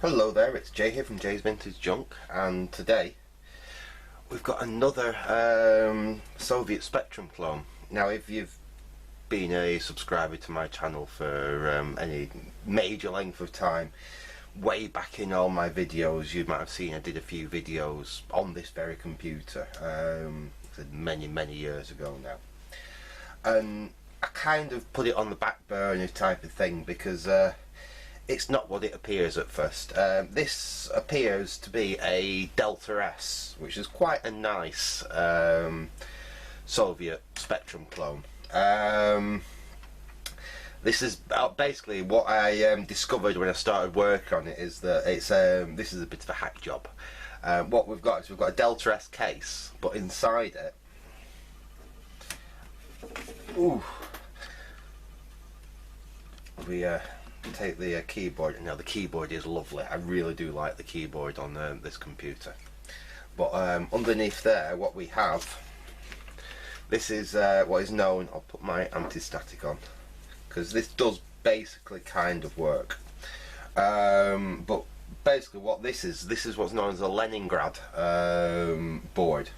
Hello there, it's Jay here from Jay's Vintage Junk, and today we've got another Soviet Spectrum clone. Now, if you've been a subscriber to my channel for any major length of time, way back in all my videos, you might have seen I did a few videos on this very computer many years ago now, and I kind of put it on the back burner type of thing because it's not what it appears at first. This appears to be a Delta S, which is quite a nice Soviet Spectrum clone. This is basically what I discovered when I started working on it, is that it's this is a bit of a hack job. What we've got is we've got a Delta S case, but inside it, we take the keyboard. Now the keyboard is lovely. I really do like the keyboard on this computer. But underneath there, what we have, this is what is known. I'll put my anti-static on because this does basically kind of work. But basically, what this is what's known as a Leningrad board.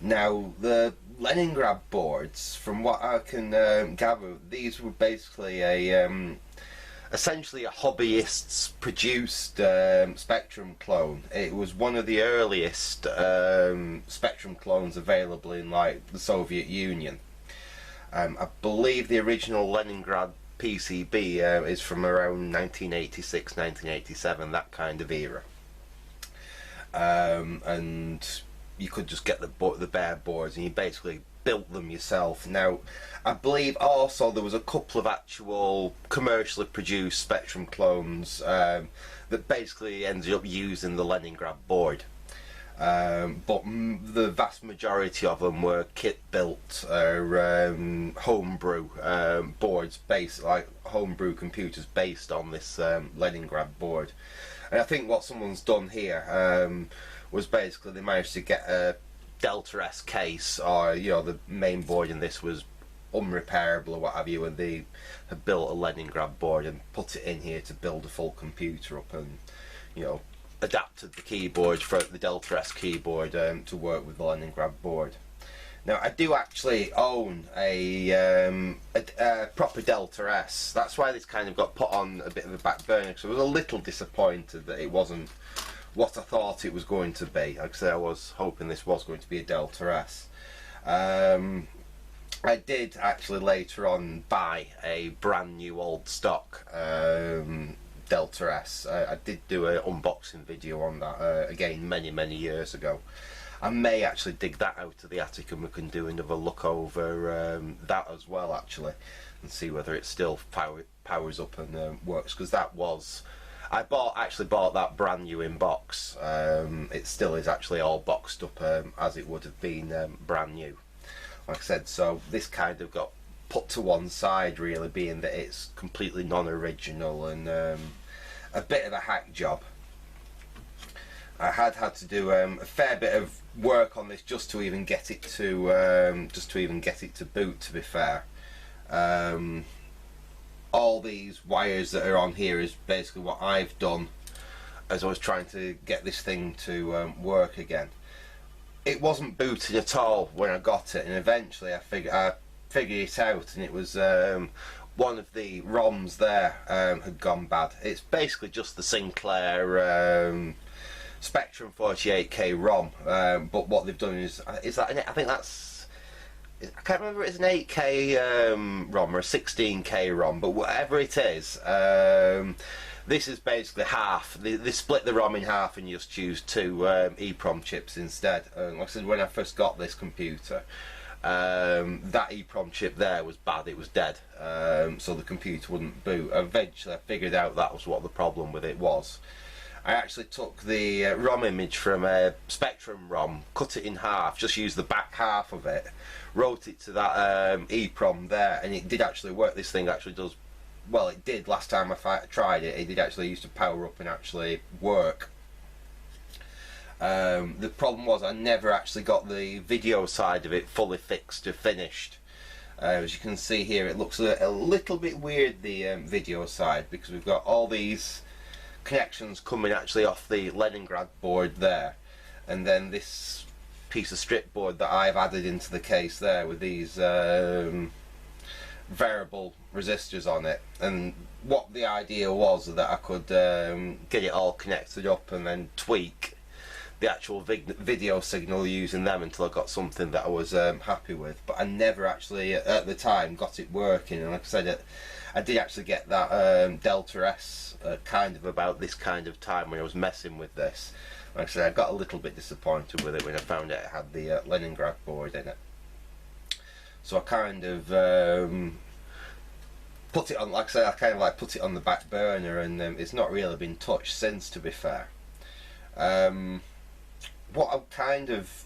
Now the Leningrad boards, from what I can gather, these were basically a essentially a hobbyist's produced Spectrum clone. It was one of the earliest Spectrum clones available in like the Soviet Union. I believe the original Leningrad PCB is from around 1986, 1987, that kind of era. And you could just get the bare boards and you basically built them yourself. Now, I believe also there was a couple of actual commercially produced Spectrum clones that basically ended up using the Leningrad board. But the vast majority of them were kit-built homebrew boards, like homebrew computers based on this Leningrad board. And I think what someone's done here was basically they managed to get a Delta S case, or the main board in this was unrepairable or what have you, and they have built a Leningrad board and put it in here to build a full computer up, and adapted the keyboard for the Delta S keyboard to work with the Leningrad board. Now, I do actually own a proper Delta S. That's why this kind of got put on a bit of a back burner, because I was a little disappointed that it wasn't what I thought it was going to be. Like I said, I was hoping this was going to be a Delta S. I did actually later on buy a brand new old stock Delta S. I did do an unboxing video on that again many years ago. I may actually dig that out of the attic and we can do another look over that as well, actually, and see whether it still powers up and works, because that was, I actually bought that brand new in box. It still is actually all boxed up as it would have been brand new. Like I said, so this kind of got put to one side, really, being that it's completely non-original and a bit of a hack job. I had to do a fair bit of work on this just to even get it to boot. To be fair, all these wires that are on here is basically what I've done as I was trying to get this thing to work again. It wasn't booting at all when I got it, and eventually I figured it out, and it was one of the ROMs there had gone bad. It's basically just the Sinclair Spectrum 48K ROM, but what they've done is that I think that's, I can't remember if it's an 8K ROM or a 16K ROM, but whatever it is, this is basically half. They split the ROM in half and you just choose two EEPROM chips instead. Like I said, when I first got this computer, that EEPROM chip there was bad, it was dead, so the computer wouldn't boot. Eventually I figured out that was what the problem with it was. I actually took the ROM image from a Spectrum ROM, cut it in half, just used the back half of it, wrote it to that EEPROM there, and it did actually work. This thing actually does, well, it did last time I tried it. It did actually used to power up and actually work. The problem was I never actually got the video side of it fully fixed or finished. As you can see here, it looks a little bit weird, the video side, because we've got all these connections coming actually off the Leningrad board there, and then this piece of strip board that I've added into the case there with these variable resistors on it. And what the idea was that I could get it all connected up and then tweak the actual video signal using them until I got something that I was happy with. But I never actually at the time got it working, and like I said, I did actually get that Delta S kind of about this kind of time when I was messing with this. Like I said, I got a little bit disappointed with it when I found out it had the Leningrad board in it. So I kind of put it on, like I said, I kind of like put it on the back burner, and it's not really been touched since, to be fair. What I kind of,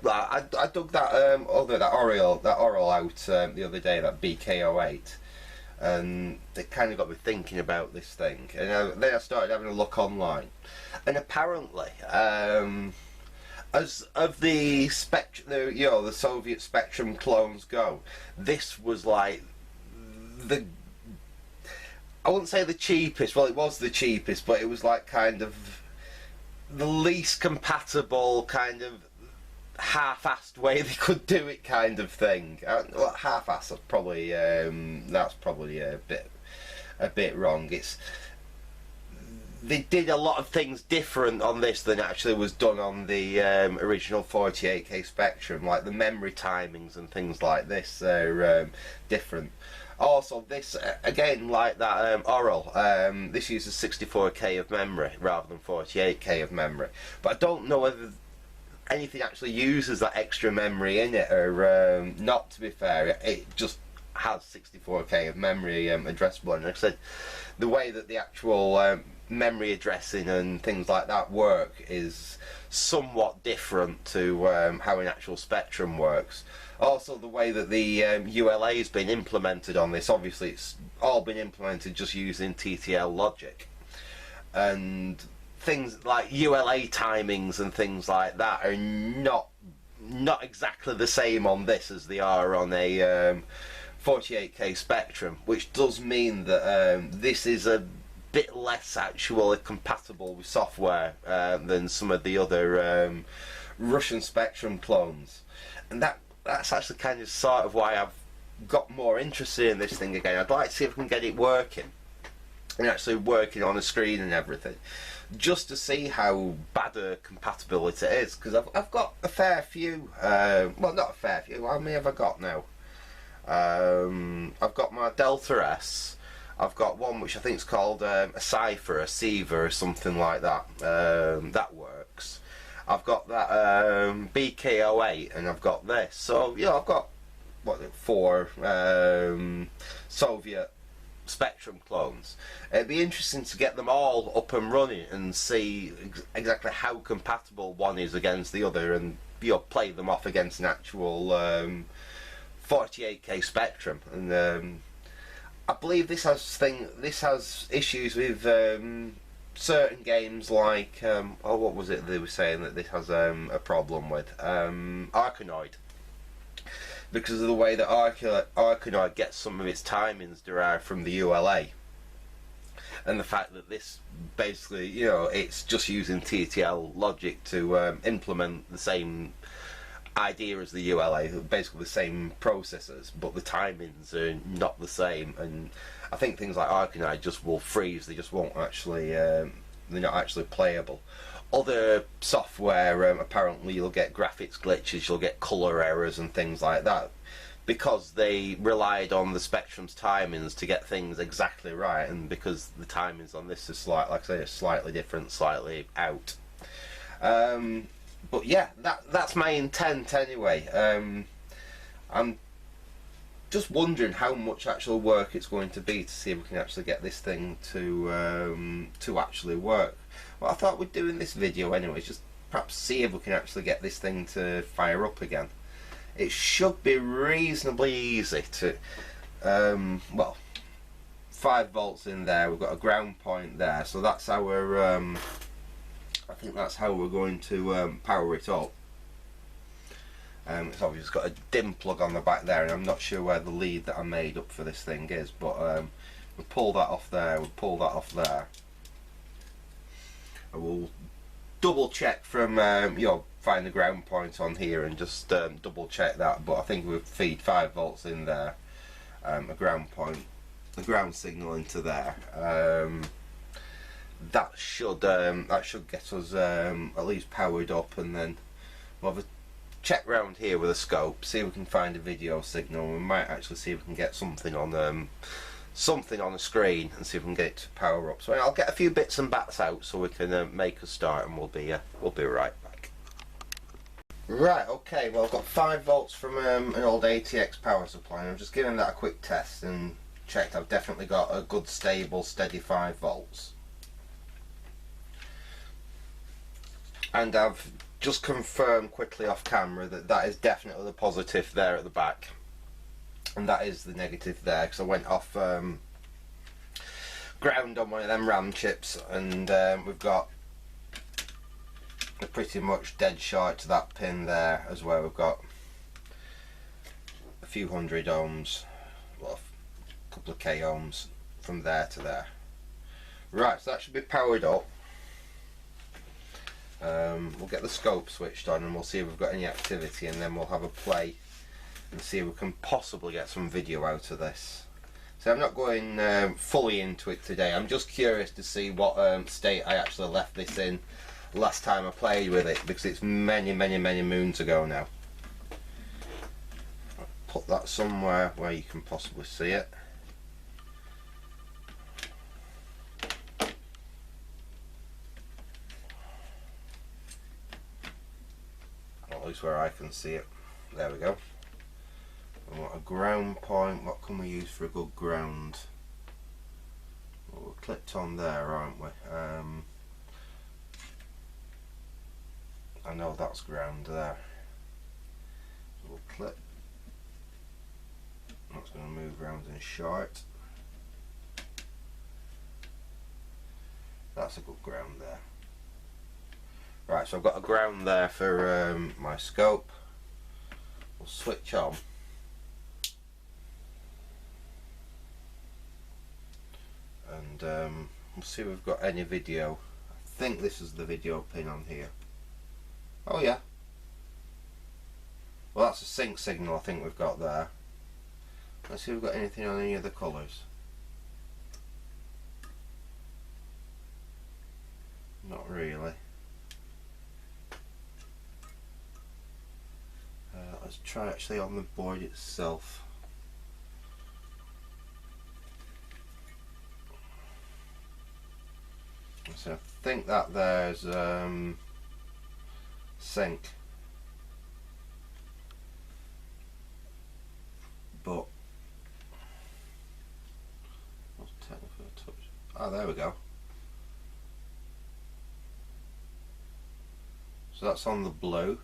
I dug that that Oral out the other day, that Pt1, and it kind of got me thinking about this thing. And then I started having a look online, and apparently, as of the the Soviet Spectrum clones go, this was like the, I wouldn't say the cheapest. Well, it was the cheapest, but it was like kind of the least compatible, kind of half-assed way they could do it, kind of thing. Well, half-assed, probably that's probably a bit wrong. They did a lot of things different on this than actually was done on the original 48K Spectrum, like the memory timings and things like this are different. Also, this again, like that Oral, this uses 64K of memory rather than 48K of memory. But I don't know whether anything actually uses that extra memory in it or not. To be fair, it just has 64K of memory addressable. And like I said, the way that the actual memory addressing and things like that work is somewhat different to how an actual Spectrum works. Also, the way that the ULA has been implemented on this, obviously it's all been implemented just using TTL logic, and things like ULA timings and things like that are not exactly the same on this as they are on a 48K Spectrum, which does mean that this is a bit less actually compatible with software than some of the other Russian Spectrum clones. And that's actually kind of sort of why I've got more interested in this thing again. I'd like to see if I can get it working, and actually working on a screen and everything, just to see how bad a compatibility it is, because I've got a fair few, well, not a fair few, how many have I got now? I've got my Delta S, I've got one which I think is called a Cipher, a Siva or something like that, that works. I've got that BK08, and I've got this. So, you know, I've got, what, 4 Soviet Spectrum clones. It'd be interesting to get them all up and running and see exactly how compatible one is against the other, and, you know, play them off against an actual 48K Spectrum. And I believe this has issues with certain games like oh, what was it they were saying that this has a problem with? Arkanoid, because of the way that Arkanoid gets some of its timings derived from the ULA, and the fact that this basically, you know, it's just using TTL logic to implement the same idea as the ULA, basically the same processors, but the timings are not the same. And I think things like Arkanoid just will freeze. They just won't actually, they're not actually playable. Other software, apparently you'll get graphics glitches, you'll get colour errors and things like that, because they relied on the Spectrum's timings to get things exactly right, and because the timings on this is like I say, are slightly different, slightly out. But yeah, that's my intent anyway. I'm just wondering how much actual work it's going to be to see if we can actually get this thing to actually work. Well, I thought we'd do in this video anyway, just perhaps see if we can actually get this thing to fire up again. It should be reasonably easy to, well, 5 volts in there, we've got a ground point there, so that's our, I think that's how we're going to power it up. It's obviously got a dim plug on the back there, and I'm not sure where the lead that I made up for this thing is, but we'll pull that off there, we'll pull that off there. I will double check from you know, find the ground point on here and just double check that, but I think we'll feed 5 volts in there, a ground point, the ground signal into there. That should get us at least powered up, and then we'll have a check round here with a scope, see if we can find a video signal. We might actually see if we can get something on the screen and see if we can get it to power up. So I'll get a few bits and bats out so we can make a start, and we'll be right back. Right, okay, well I've got 5 volts from an old ATX power supply, and I'm just giving that a quick test and checked I've definitely got a good stable steady 5 volts. And I've just confirmed quickly off camera that that is definitely the positive there at the back, and that is the negative there, because I went off ground on one of them RAM chips, and we've got pretty much dead short to that pin there as well. We've got a few hundred ohms, well, a couple of k ohms from there to there. Right, so that should be powered up. We'll get the scope switched on and we'll see if we've got any activity, and then we'll have a play and see if we can possibly get some video out of this. So I'm not going fully into it today. I'm just curious to see what state I actually left this in last time I played with it, because it's many moons ago now. I'll put that somewhere where you can possibly see it. At least where I can see it. There we go. I want a ground point. What can we use for a good ground? Well, we're clipped on there, aren't we? I know that's ground there. So we'll clip. That's going to move round and short. That's a good ground there. Right, so I've got a ground there for my scope. We'll switch on. And we'll see if we've got any video. I think this is the video pin on here. Oh yeah. Well, that's a sync signal I think we've got there. Let's see if we've got anything on any of the colours. Not really. Let's try actually on the board itself. So I think that there's sync, but oh, there we go. So that's on the blue.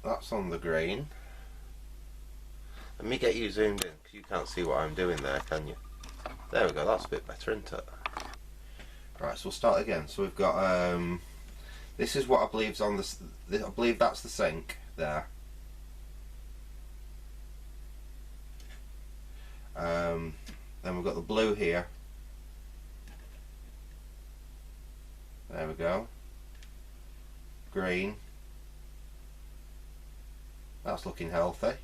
That's on the green. Let me get you zoomed in, because you can't see what I'm doing there, can you? There we go, that's a bit better, isn't it? Right, so we'll start again. So we've got, this is what I believe is on this, I believe that's the sync there. Then we've got the blue here. There we go. Green. That's looking healthy.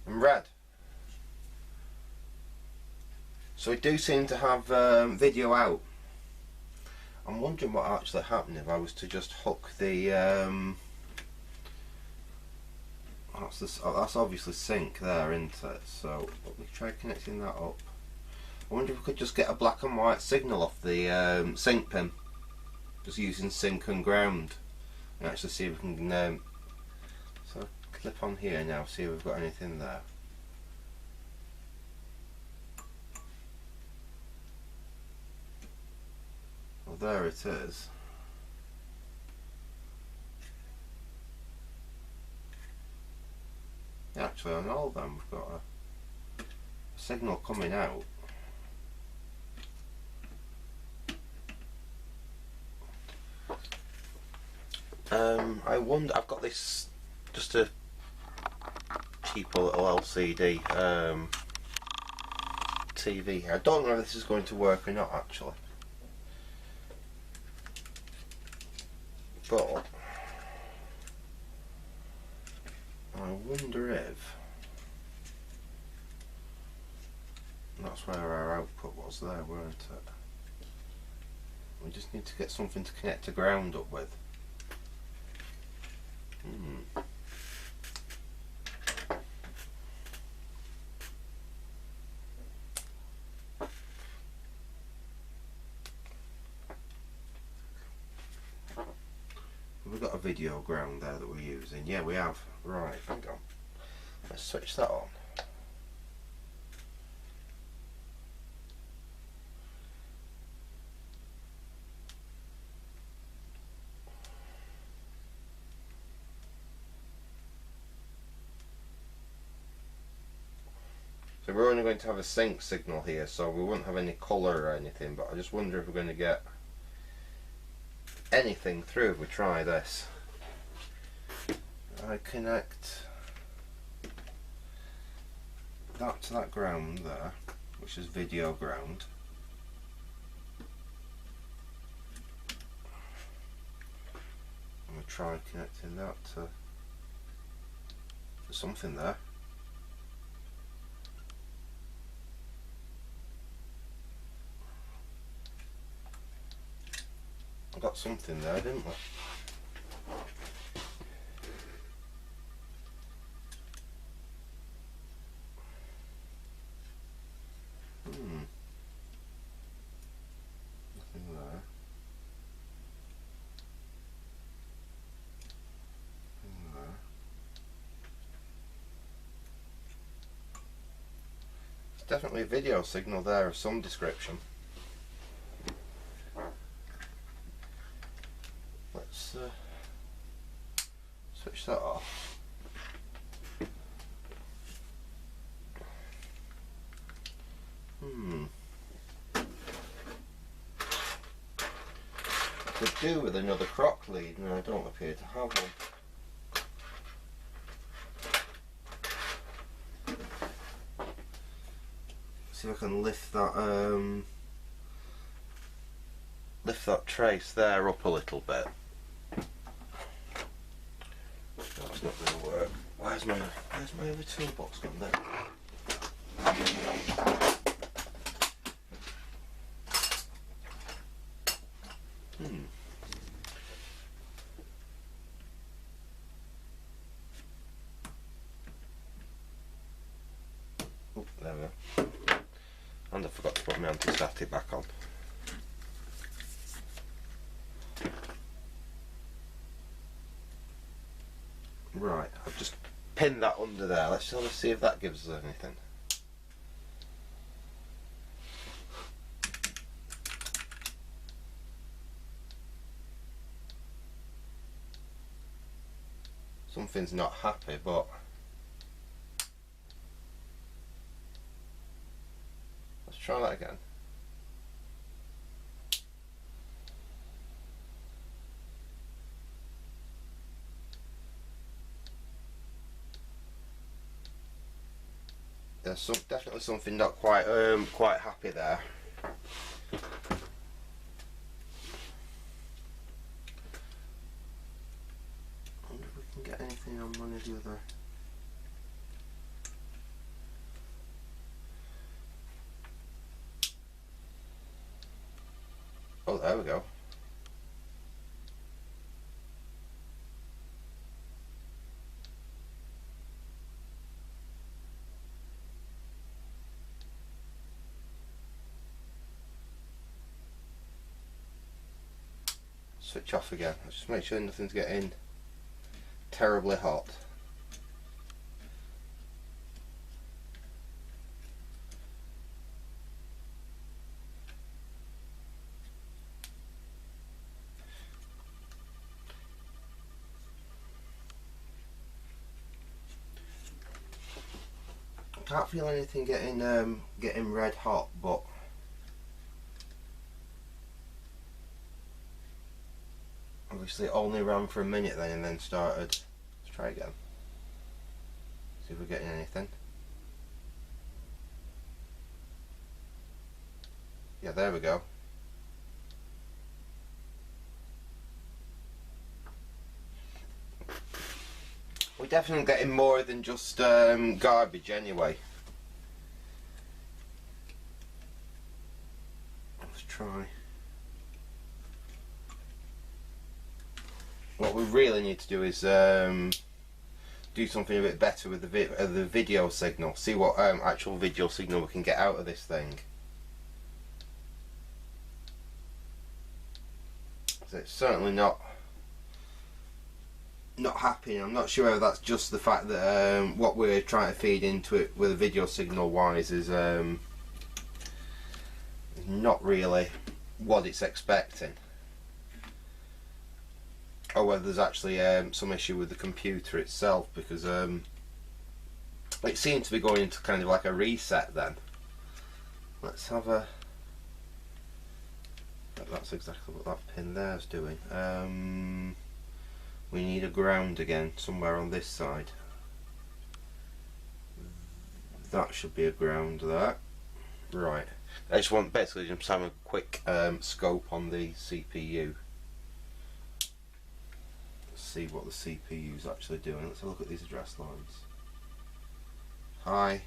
And red. So we do seem to have video out. I'm wondering what actually happened if I was to just hook the that's obviously sync there, isn't it? So let me try connecting that up. I wonder if we could just get a black and white signal off the sync pin, just using sync and ground, and actually see if we can so clip on here now, see if we've got anything there. Well, there it is. Actually, on all of them we've got a signal coming out. I wonder, I've got this, just a keep a little LCD TV here. I don't know if this is going to work or not actually, but I wonder if that's where our output was there, weren't it? We just need to get something to connect to ground up with. We've got a video ground there that we're using. Yeah, we have. Right, hang on. Let's switch that on. So we're only going to have a sync signal here, so we won't have any colour or anything, but I just wonder if we're going to get anything through if we try this. I connect that to that ground there, which is video ground. I'm going to try connecting that to something there. I got something there, didn't we? Nothing there. Nothing there. There's definitely a video signal there of some description. Let's switch that off. Could do with another crock lead, and I don't appear to have one. See if I can lift that trace there up a little bit. That's not going to work. Where's my other toolbox gone there? Oh, there we go. And I forgot to put my anti-static back on. Right, I've just pinned that under there. Let's see if that gives us anything. Something's not happy, but let's try that again. There's definitely something not quite happy there. I wonder if we can get anything on one of the other. Oh, there we go. Switch off again. Let's just make sure nothing's getting terribly hot. I can't feel anything getting red hot, but obviously it only ran for a minute then and then started. Let's try again. See if we're getting anything. Yeah, there we go. We're definitely getting more than just garbage anyway. Let's try. What we really need to do is do something a bit better with the video signal. See what actual video signal we can get out of this thing. So it's certainly not happy. I'm not sure whether that's just the fact that what we're trying to feed into it with a video signal wise is not really what it's expecting, or whether there's actually some issue with the computer itself, because it seemed to be going into kind of like a reset then. Let's have a... That's exactly what that pin there is doing. We need a ground again somewhere on this side. That should be a ground there. Right. I just want basically just have a quick scope on the CPU. Let's see what the CPU is actually doing. Let's have a look at these address lines. Hi.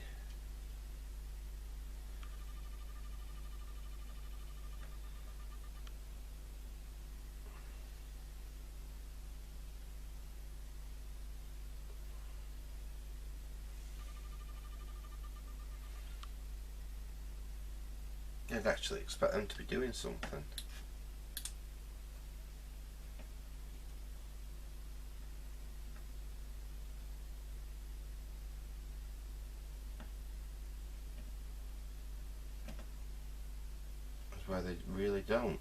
I'd actually expect them to be doing something. That's where they really don't.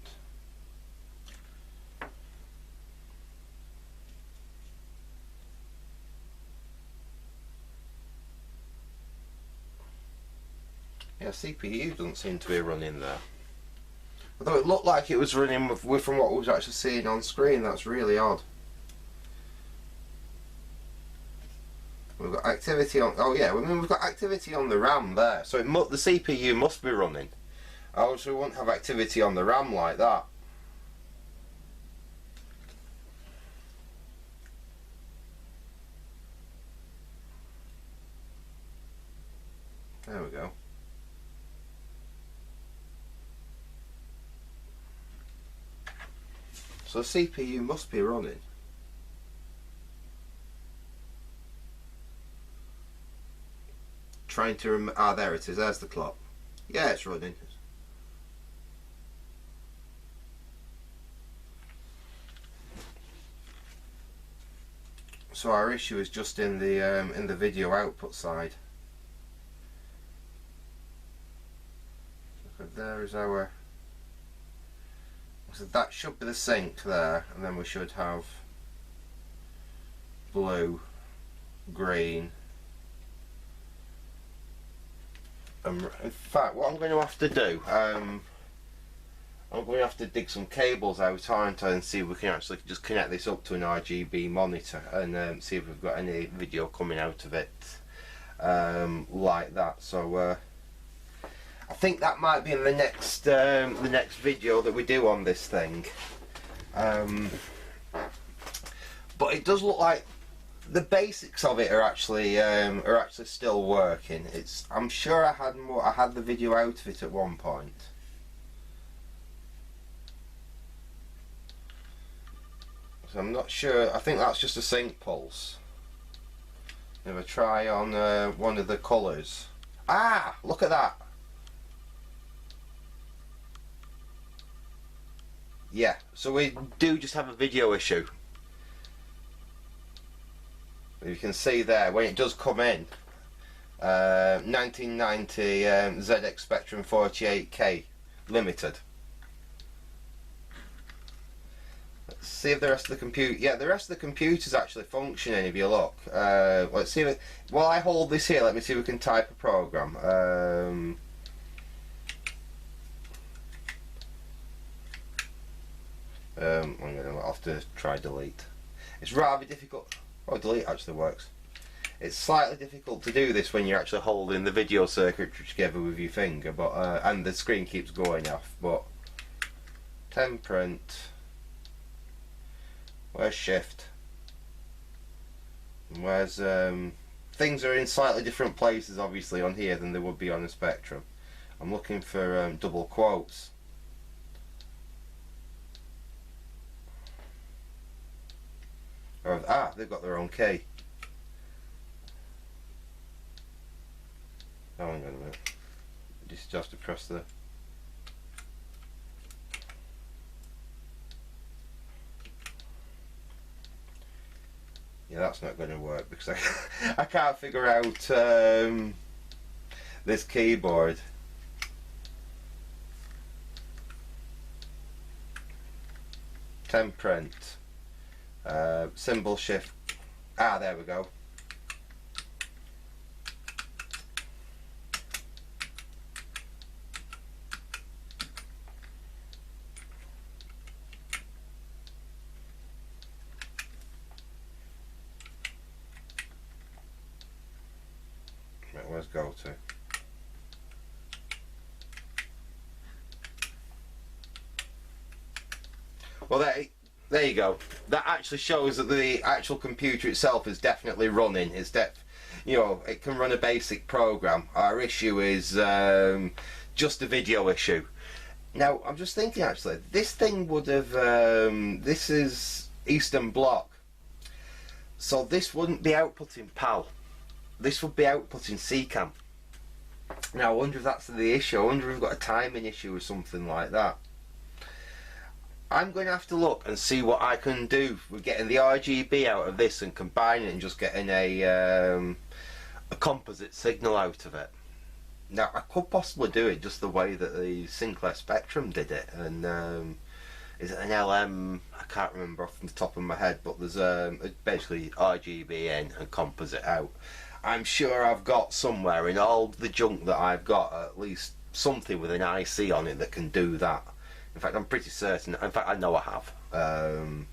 Yeah, CPU doesn't seem to be running there. Although it looked like it was running from what we was actually seeing on screen. That's really odd. We've got activity on... Oh yeah, I mean, we've got activity on the RAM there. So the CPU must be running. Else we wouldn't have activity on the RAM like that. There we go. So the CPU must be running. Trying to there it is, there's the clock. Yeah, it's running. So our issue is just in the video output side. Look at there is our... So that should be the sync there, and then we should have blue, green. In fact, what I'm going to have to do, I'm going to have to dig some cables out, aren't I, and see if we can actually just connect this up to an RGB monitor and see if we've got any video coming out of it like that. So I think that might be in the next video that we do on this thing. But it does look like the basics of it are actually still working. I'm sure I had the video out of it at one point. So I'm not sure. I think that's just a sync pulse. If I try on one of the colours. Ah, look at that. Yeah, so we do just have a video issue. You can see there when it does come in, 1990 ZX Spectrum 48K limited. Let's see if the rest of the computer, yeah, the rest of the computer's actually functioning if you look. Let's see if while I hold this here, let me see if we can type a program. I'm going to have to try delete. It's rather difficult. Oh, delete actually works. It's slightly difficult to do this when you're actually holding the video circuitry together with your finger, but and the screen keeps going off. But 10 print. Where's shift? Where's things are in slightly different places obviously on here than they would be on a Spectrum. I'm looking for double quotes. Or, they've got their own key. Oh, hang on a minute. Just have to press the... Yeah, that's not going to work because I can't figure out this keyboard. Print. Symbol shift. There we go. Right, where's go to? Well, there you go. That actually shows that the actual computer itself is definitely running. It's you know, it can run a basic program. Our issue is just a video issue. Now, I'm just thinking actually, this thing would have. This is Eastern Bloc, so this wouldn't be outputting PAL. This would be outputting CCAM. Now, I wonder if that's the issue. I wonder if we've got a timing issue or something like that. I'm going to have to look and see what I can do with getting the RGB out of this and combining it and just getting a composite signal out of it. Now, I could possibly do it just the way that the Sinclair Spectrum did it. And is it an LM? I can't remember off the top of my head, but there's basically RGB in and composite out. I'm sure I've got somewhere in all the junk that I've got at least something with an IC on it that can do that. In fact, I'm pretty certain. In fact, I know I have.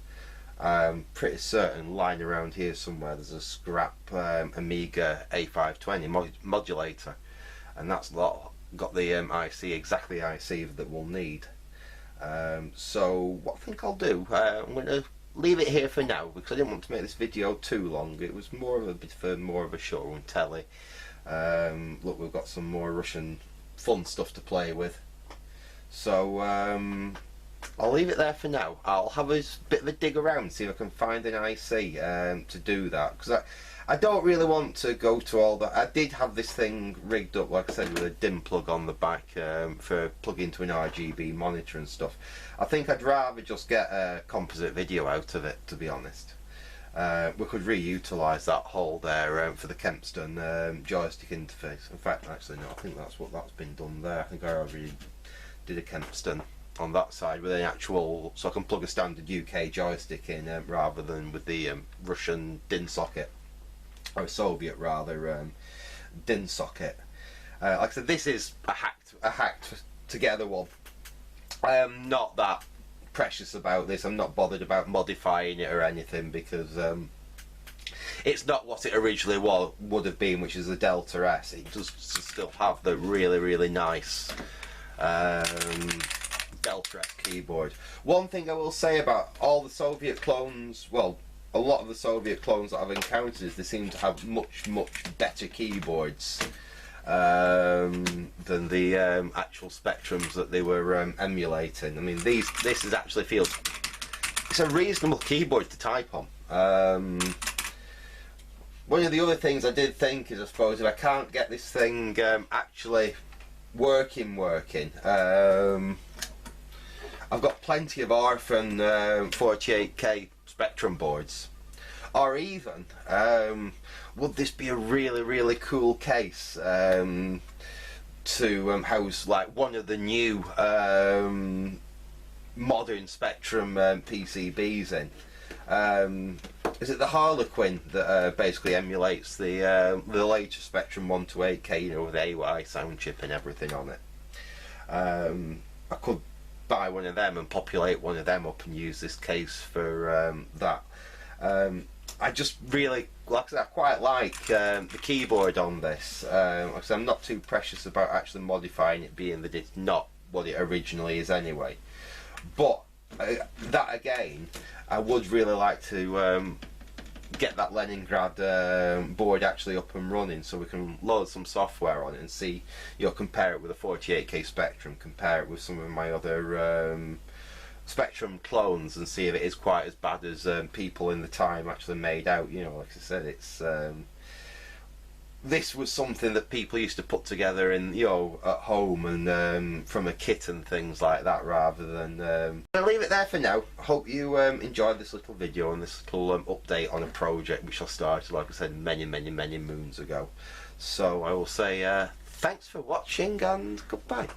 I'm pretty certain lying around here somewhere there's a scrap Amiga A520 modulator, and that's got the IC, exactly the IC that we'll need. So what I think I'll do, I'm going to leave it here for now because I didn't want to make this video too long. It was more of a bit of more of a show and telly. Look, we've got some more Russian fun stuff to play with. So I'll leave it there for now. I'll have a bit of a dig around, see if I can find an IC to do that, because I don't really want to go to all that. I did have this thing rigged up, like I said, with a DIMM plug on the back for plugging into an RGB monitor and stuff. I think I'd rather just get a composite video out of it, to be honest. We could reutilise that hole there for the Kempston joystick interface. In fact, actually no, I think that's been done there. I think I already did a Kempston on that side with an actual, so I can plug a standard UK joystick in rather than with the Russian DIN socket, or Soviet rather DIN socket. Like I said, this is a hacked together one. I am not that precious about this. I'm not bothered about modifying it or anything because it's not what it originally would have been, which is the Delta S. It does still have the really nice Delta S keyboard. One thing I will say about all the Soviet clones, well, a lot of the Soviet clones that I've encountered, is they seem to have much better keyboards than the actual Spectrums that they were emulating. I mean, this is actually feels, it's a reasonable keyboard to type on. One of the other things I did think is, I suppose, if I can't get this thing actually working, I've got plenty of orphan 48K Spectrum boards, or even would this be a really cool case to house like one of the new modern Spectrum PCBs in. Is it the Harlequin that basically emulates the later Spectrum 128K, you know, with AY sound chip and everything on it? I could buy one of them and populate one of them up and use this case for that. I just really, like I said, I quite like the keyboard on this. Like I said, I'm not too precious about actually modifying it, being that it's not what it originally is anyway. But that again, I would really like to get that Leningrad board actually up and running, so we can load some software on it and see, you know, compare it with a 48K Spectrum, compare it with some of my other Spectrum clones, and see if it is quite as bad as people in the time actually made out. You know, like I said, it's this was something that people used to put together in, you know, at home and from a kit and things like that, rather than I'll leave it there for now. Hope you enjoyed this little video and this little update on a project which I started, like I said, many moons ago. So I will say thanks for watching and goodbye.